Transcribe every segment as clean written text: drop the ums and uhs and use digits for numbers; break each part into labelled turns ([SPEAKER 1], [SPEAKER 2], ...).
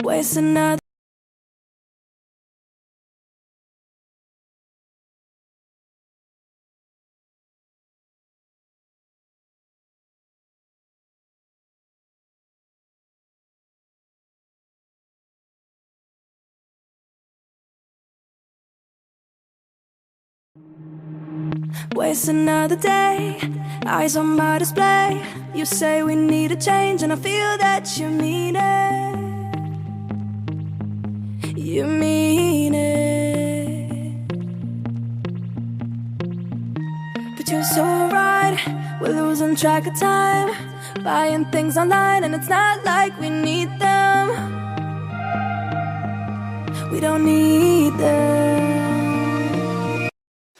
[SPEAKER 1] Waste another. Waste another day, eyes on my display. You say we need a change, and I feel that you mean it. You mean it. But you're so right, we're losing track of time, buying things online, and it's not like we need them. We don't need them.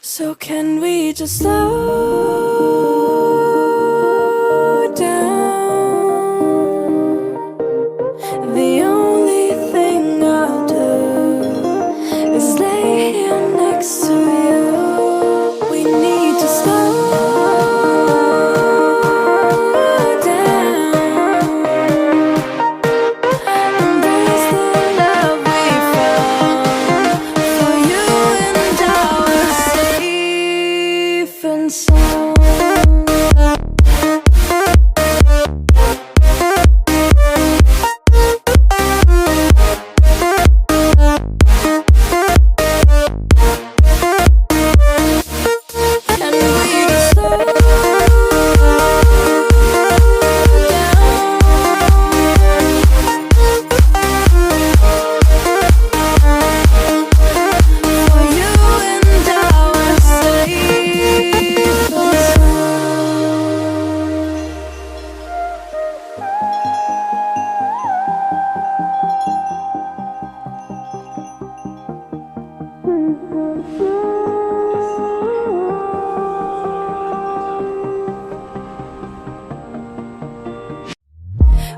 [SPEAKER 1] So can we just slow down? The only thing I'll do is lay here next to you. We need to slow down. Embrace the love we found. For you and I were safe and sound.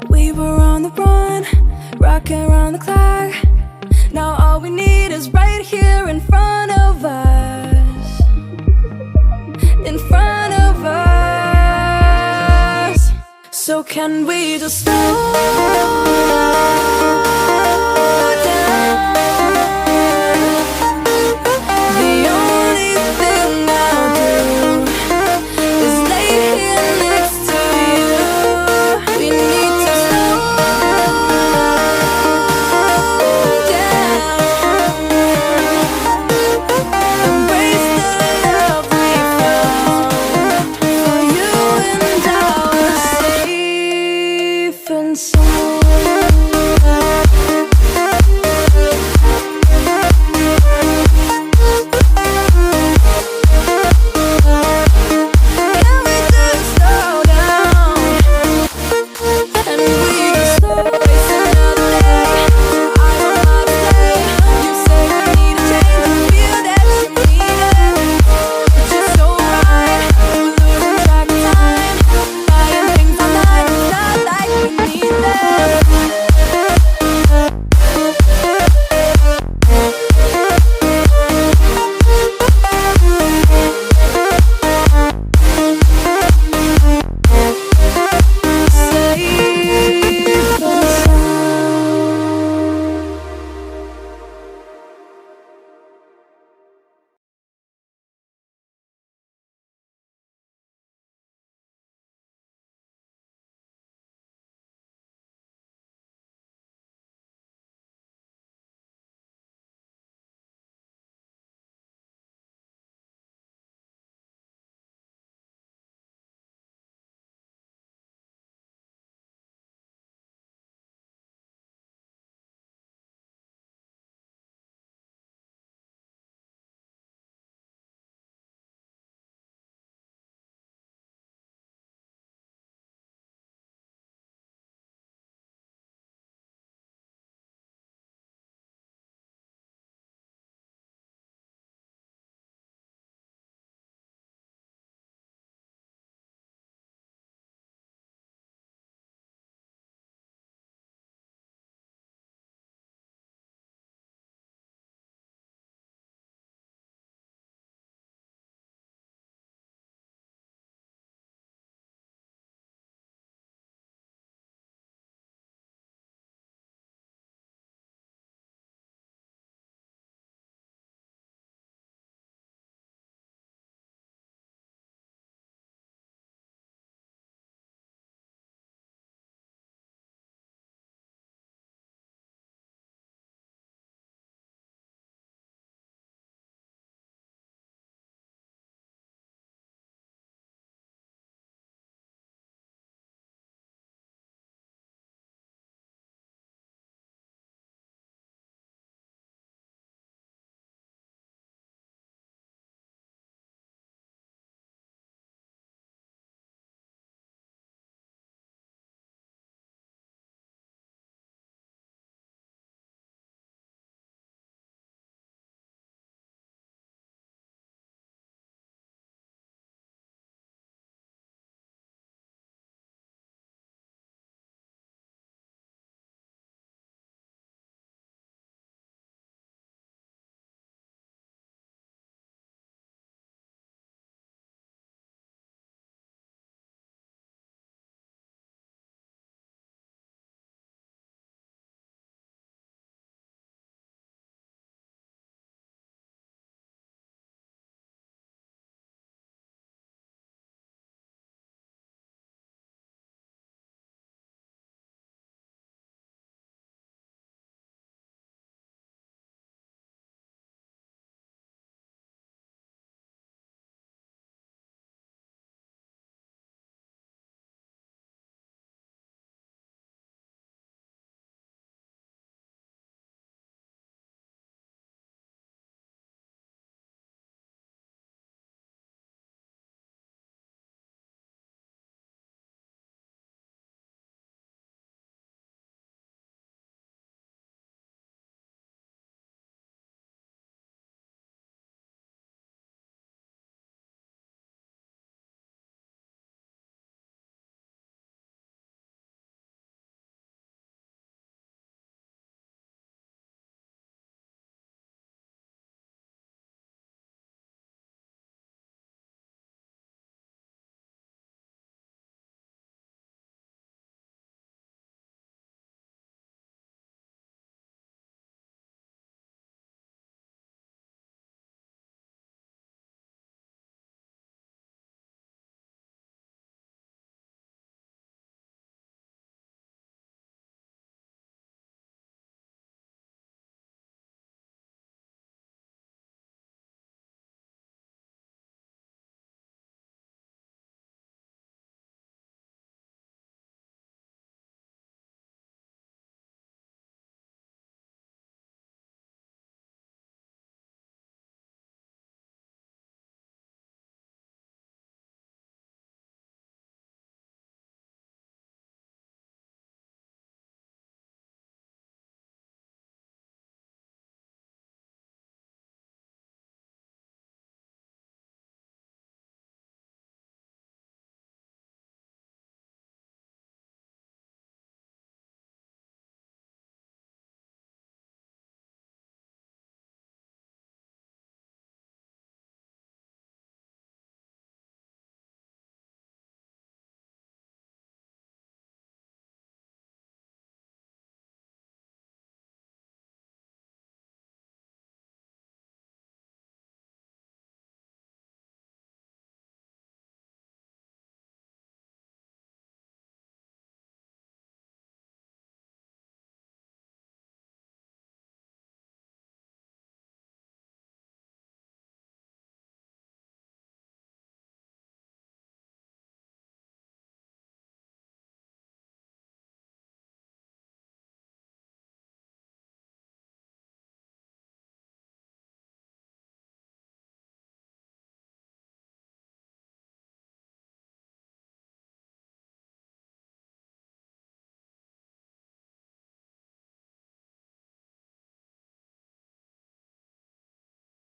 [SPEAKER 1] We were on the run, rocking around the clock. Now all we need is right here in front of us. In front of us. So can we just slow down? The only thing I'll do is lay here next to you. We need to slow down. Embrace the love we found. For you and I were safe and sound. Can we just slow down? And we just slow. Waste another day, eyes on my display. You say we need a change, and I feel that you mean it. But you're so right, we're losing track of time, buying things online, it's not like we need them.